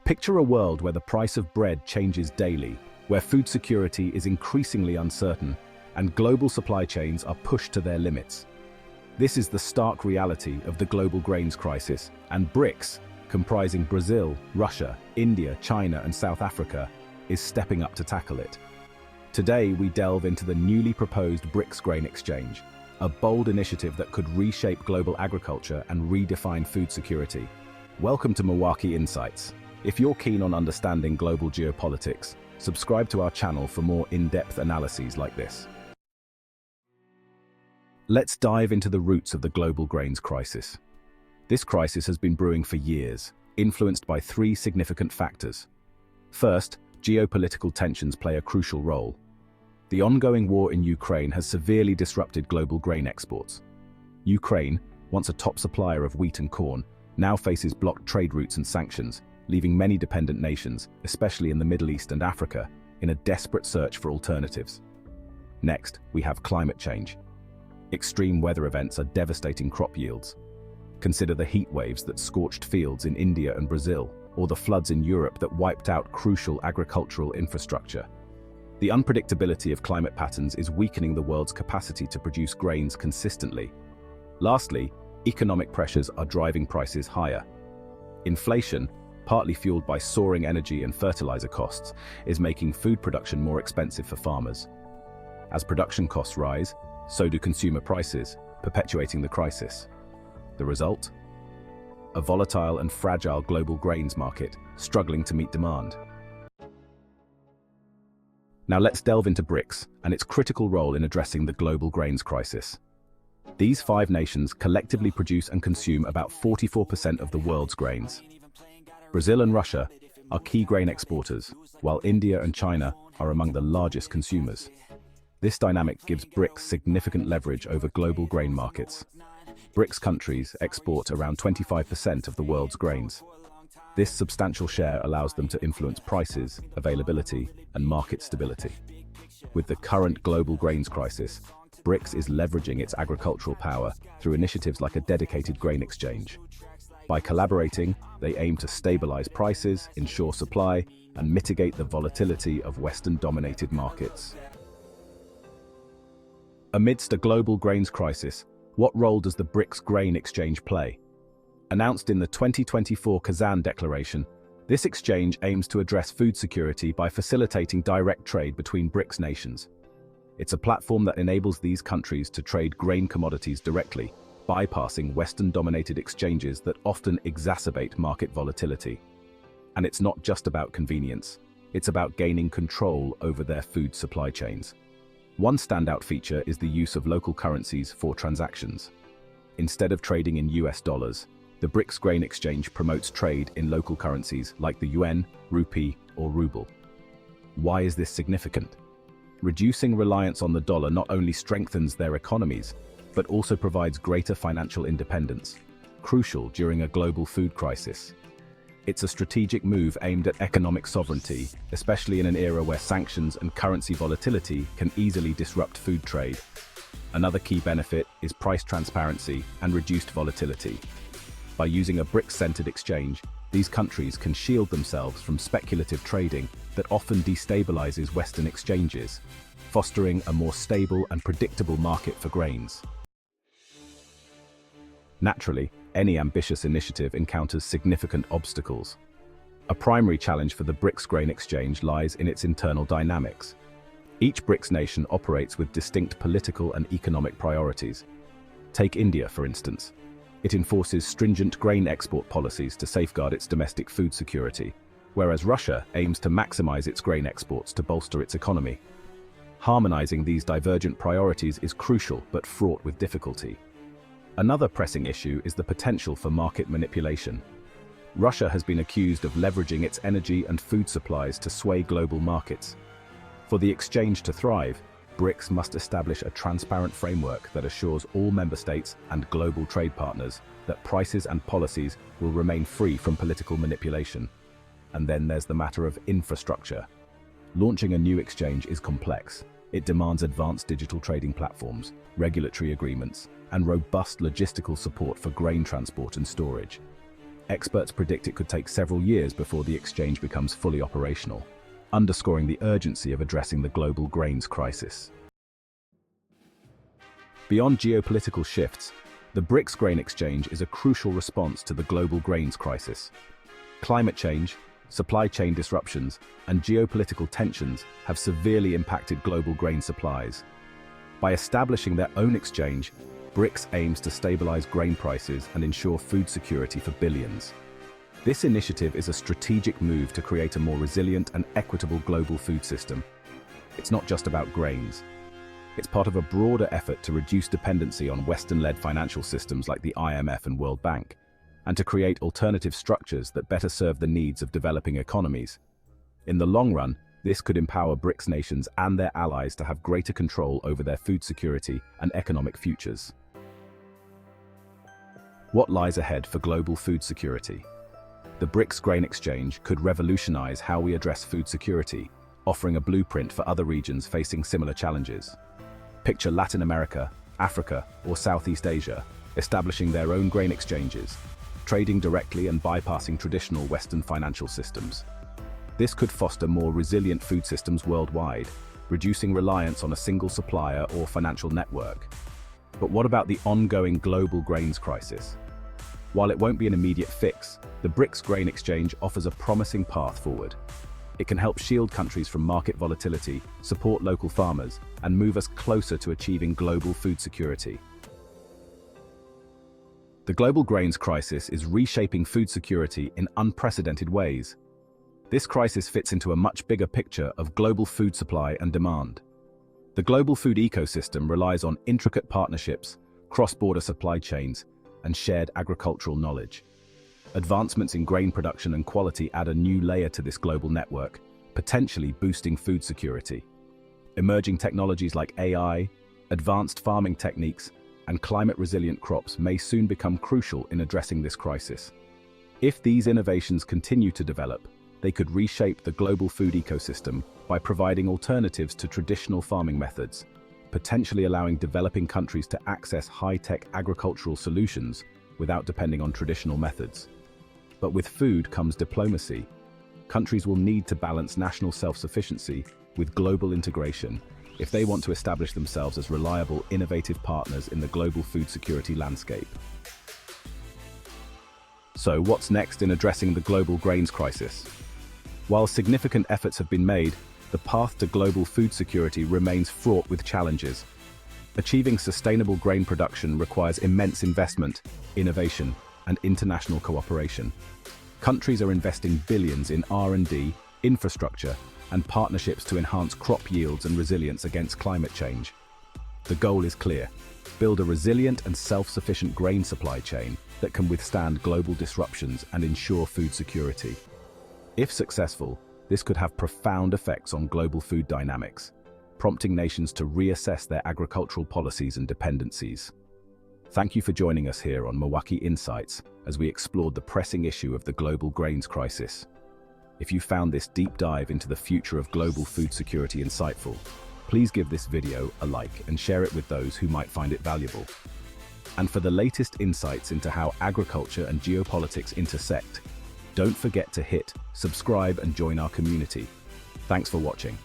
Picture a world where the price of bread changes daily, where food security is increasingly uncertain, and global supply chains are pushed to their limits. This is the stark reality of the global grains crisis, and BRICS, comprising Brazil, Russia, India, China, and South Africa, is stepping up to tackle it. Today, we delve into the newly proposed BRICS Grain Exchange, a bold initiative that could reshape global agriculture and redefine food security. Welcome to Milwaukee Insights. If you're keen on understanding global geopolitics, subscribe to our channel for more in-depth analyses like this. Let's dive into the roots of the global grains crisis. This crisis has been brewing for years, influenced by three significant factors. First, geopolitical tensions play a crucial role. The ongoing war in Ukraine has severely disrupted global grain exports. Ukraine, once a top supplier of wheat and corn, now faces blocked trade routes and sanctions, leaving many dependent nations, especially in the Middle East and Africa, in a desperate search for alternatives. Next, we have climate change. Extreme weather events are devastating crop yields. Consider the heat waves that scorched fields in India and Brazil, or the floods in Europe that wiped out crucial agricultural infrastructure. The unpredictability of climate patterns is weakening the world's capacity to produce grains consistently. Lastly, economic pressures are driving prices higher. Inflation, partly fueled by soaring energy and fertilizer costs, is making food production more expensive for farmers. As production costs rise, so do consumer prices, perpetuating the crisis. The result? A volatile and fragile global grains market, struggling to meet demand. Now let's delve into BRICS and its critical role in addressing the global grains crisis. These 5 nations collectively produce and consume about 44% of the world's grains. Brazil and Russia are key grain exporters, while India and China are among the largest consumers. This dynamic gives BRICS significant leverage over global grain markets. BRICS countries export around 25% of the world's grains. This substantial share allows them to influence prices, availability, and market stability. With the current global grains crisis, BRICS is leveraging its agricultural power through initiatives like a dedicated grain exchange. By collaborating, they aim to stabilize prices, ensure supply, and mitigate the volatility of Western-dominated markets. Amidst a global grains crisis, what role does the BRICS Grain Exchange play? Announced in the 2024 Kazan Declaration, this exchange aims to address food security by facilitating direct trade between BRICS nations. It's a platform that enables these countries to trade grain commodities directly, bypassing Western-dominated exchanges that often exacerbate market volatility. And it's not just about convenience, it's about gaining control over their food supply chains. One standout feature is the use of local currencies for transactions. Instead of trading in US dollars, the BRICS Grain Exchange promotes trade in local currencies like the yuan, rupee, or ruble. Why is this significant? Reducing reliance on the dollar not only strengthens their economies, but also provides greater financial independence, crucial during a global food crisis. It's a strategic move aimed at economic sovereignty, especially in an era where sanctions and currency volatility can easily disrupt food trade. Another key benefit is price transparency and reduced volatility. By using a BRICS-centered exchange, these countries can shield themselves from speculative trading that often destabilizes Western exchanges, fostering a more stable and predictable market for grains. Naturally, any ambitious initiative encounters significant obstacles. A primary challenge for the BRICS Grain Exchange lies in its internal dynamics. Each BRICS nation operates with distinct political and economic priorities. Take India, for instance. It enforces stringent grain export policies to safeguard its domestic food security, whereas Russia aims to maximize its grain exports to bolster its economy. Harmonizing these divergent priorities is crucial but fraught with difficulty. Another pressing issue is the potential for market manipulation. Russia has been accused of leveraging its energy and food supplies to sway global markets. For the exchange to thrive, BRICS must establish a transparent framework that assures all member states and global trade partners that prices and policies will remain free from political manipulation. And then there's the matter of infrastructure. Launching a new exchange is complex. It demands advanced digital trading platforms, regulatory agreements, and robust logistical support for grain transport and storage. Experts predict it could take several years before the exchange becomes fully operational, underscoring the urgency of addressing the global grains crisis. Beyond geopolitical shifts, the BRICS Grain Exchange is a crucial response to the global grains crisis. Climate change, supply chain disruptions, and geopolitical tensions have severely impacted global grain supplies. By establishing their own exchange, BRICS aims to stabilize grain prices and ensure food security for billions. This initiative is a strategic move to create a more resilient and equitable global food system. It's not just about grains. It's part of a broader effort to reduce dependency on Western-led financial systems like the IMF and World Bank, and to create alternative structures that better serve the needs of developing economies. In the long run, this could empower BRICS nations and their allies to have greater control over their food security and economic futures. What lies ahead for global food security? The BRICS Grain Exchange could revolutionize how we address food security, offering a blueprint for other regions facing similar challenges. Picture Latin America, Africa, or Southeast Asia establishing their own grain exchanges, trading directly and bypassing traditional Western financial systems. This could foster more resilient food systems worldwide, reducing reliance on a single supplier or financial network. But what about the ongoing global grains crisis? While it won't be an immediate fix, the BRICS Grain Exchange offers a promising path forward. It can help shield countries from market volatility, support local farmers, and move us closer to achieving global food security. The global grains crisis is reshaping food security in unprecedented ways. This crisis fits into a much bigger picture of global food supply and demand. The global food ecosystem relies on intricate partnerships, cross-border supply chains, and shared agricultural knowledge. Advancements in grain production and quality add a new layer to this global network, potentially boosting food security. Emerging technologies like AI, advanced farming techniques, and climate-resilient crops may soon become crucial in addressing this crisis. If these innovations continue to develop, they could reshape the global food ecosystem by providing alternatives to traditional farming methods, potentially allowing developing countries to access high-tech agricultural solutions without depending on traditional methods. But with food comes diplomacy. Countries will need to balance national self-sufficiency with global integration if they want to establish themselves as reliable, innovative partners in the global food security landscape. So, what's next in addressing the global grains crisis? While significant efforts have been made, the path to global food security remains fraught with challenges. Achieving sustainable grain production requires immense investment, innovation, and international cooperation. Countries are investing billions in R&D, infrastructure, and partnerships to enhance crop yields and resilience against climate change. The goal is clear: build a resilient and self-sufficient grain supply chain that can withstand global disruptions and ensure food security. If successful, this could have profound effects on global food dynamics, prompting nations to reassess their agricultural policies and dependencies. Thank you for joining us here on Milwaukee Insights as we explored the pressing issue of the global grains crisis. If you found this deep dive into the future of global food security insightful, please give this video a like and share it with those who might find it valuable. And for the latest insights into how agriculture and geopolitics intersect, don't forget to hit subscribe and join our community. Thanks for watching.